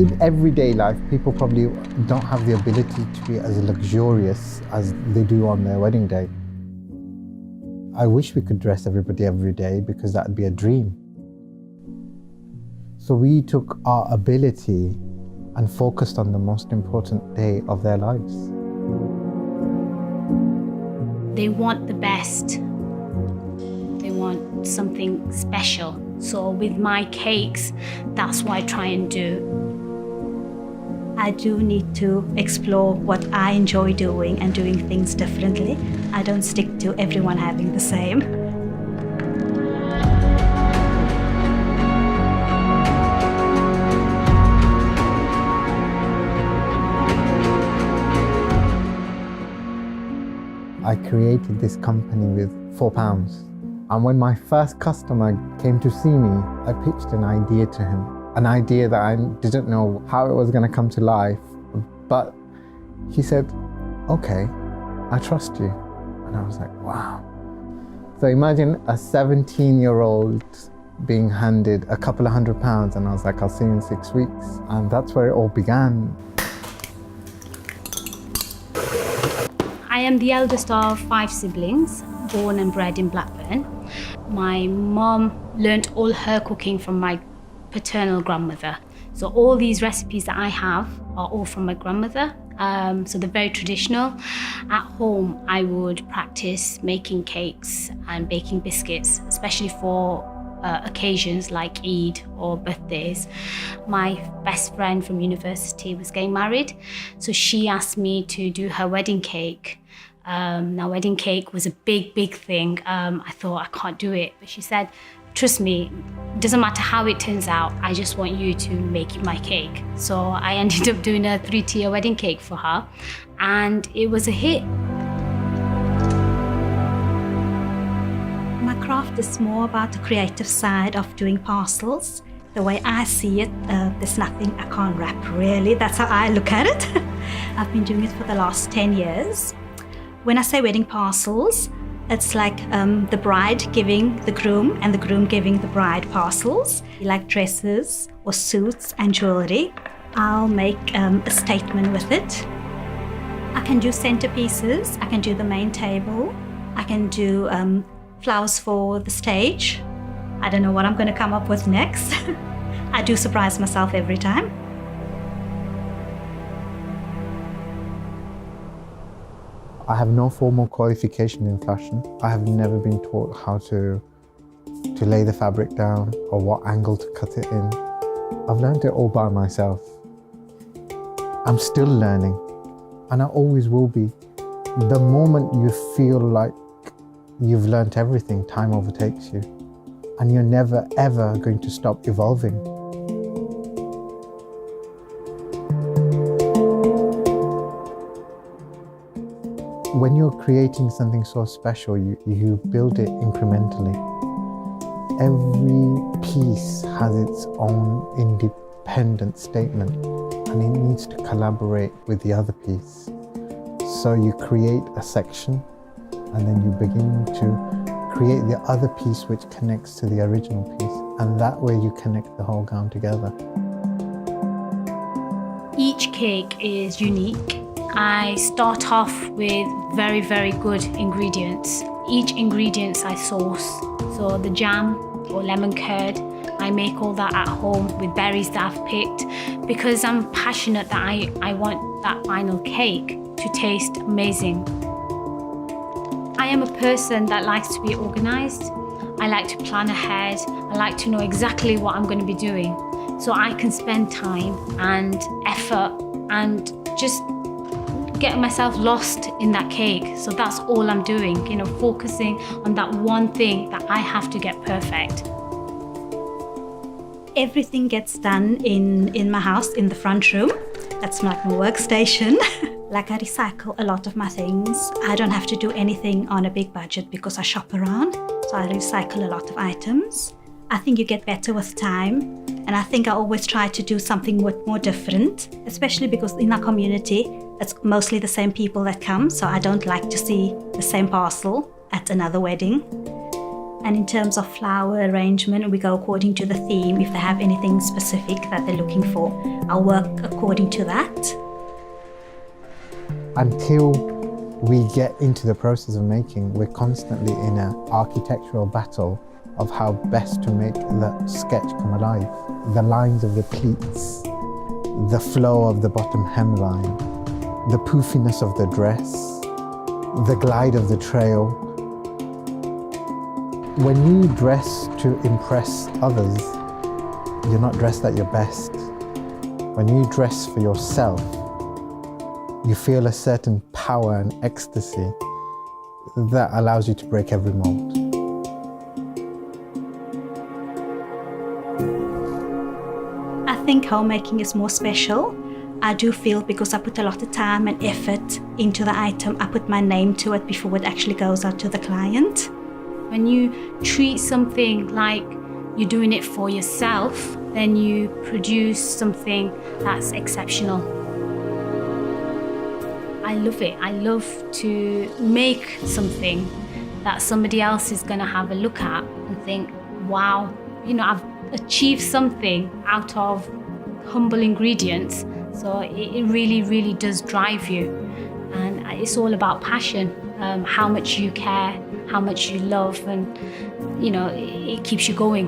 In everyday life, people probably don't have the ability to be as luxurious as they do on their wedding day. I wish we could dress everybody every day because that'd be a dream. So we took our ability and focused on the most important day of their lives. They want the best. They want something special. So with my cakes, that's what I try and do. I do need to explore what I enjoy doing and doing things differently. I don't stick to everyone having the same. I created this company with £4. And when my first customer came to see me, I pitched an idea to him. An idea that I didn't know how it was going to come to life. But he said, okay, I trust you. And I was like, wow. So imagine a 17-year-old being handed a couple of £100 and I was like, I'll see you in 6 weeks. And that's where it all began. I am the eldest of 5 siblings, born and bred in Blackburn. My mom learnt all her cooking from my paternal grandmother. So all these recipes that I have are all from my grandmother. So they're very traditional. At home, I would practice making cakes and baking biscuits, especially for occasions like Eid or birthdays. My best friend from university was getting married, so she asked me to do her wedding cake. Now, wedding cake was a big thing. I thought, I can't do it. But she said, trust me, it doesn't matter how it turns out, I just want you to make my cake. So I ended up doing a 3-tier wedding cake for her, and it was a hit. My craft is more about the creative side of doing parcels. The way I see it, there's nothing I can't wrap, really. That's how I look at it. I've been doing it for the last 10 years. When I say wedding parcels, it's like the bride giving the groom and the groom giving the bride parcels, like dresses or suits and jewelry. I'll make a statement with it. I can do centerpieces, I can do the main table, I can do flowers for the stage. I don't know what I'm going to come up with next. I do surprise myself every time. I have no formal qualification in fashion. I have never been taught how to lay the fabric down or what angle to cut it in. I've learned it all by myself. I'm still learning, and I always will be. The moment you feel like you've learnt everything, time overtakes you, and you're never ever going to stop evolving. When you're creating something so special, you build it incrementally. Every piece has its own independent statement, and it needs to collaborate with the other piece. So you create a section, and then you begin to create the other piece which connects to the original piece, and that way you connect the whole gown together. Each cake is unique. I start off with very good ingredients. Each ingredient I source. So the jam or lemon curd, I make all that at home with berries that I've picked, because I'm passionate that I want that final cake to taste amazing. I am a person that likes to be organized. I like to plan ahead. I like to know exactly what I'm going to be doing, so I can spend time and effort and just get myself lost in that cake. So that's all I'm doing, focusing on that one thing that I have to get perfect. Everything gets done in my house, in the front room. That's like my workstation. Like, I recycle a lot of my things. I don't have to do anything on a big budget because I shop around. So I recycle a lot of items. I think you get better with time. And I think I always try to do something more different, especially because in our community, it's mostly the same people that come. So I don't like to see the same parcel at another wedding. And in terms of flower arrangement, we go according to the theme. If they have anything specific that they're looking for, I'll work according to that. Until we get into the process of making, we're constantly in an architectural battle of how best to make the sketch come alive. The lines of the pleats, the flow of the bottom hemline, the poofiness of the dress, the glide of the trail. When you dress to impress others, you're not dressed at your best. When you dress for yourself, you feel a certain power and ecstasy that allows you to break every mold. I think homemaking is more special. I do feel because I put a lot of time and effort into the item, I put my name to it before it actually goes out to the client. When you treat something like you're doing it for yourself, then you produce something that's exceptional. I love it. I love to make something that somebody else is going to have a look at and think, wow, I've achieved something out of humble ingredients. So it really, really does drive you. And it's all about passion, how much you care, how much you love, and, it keeps you going.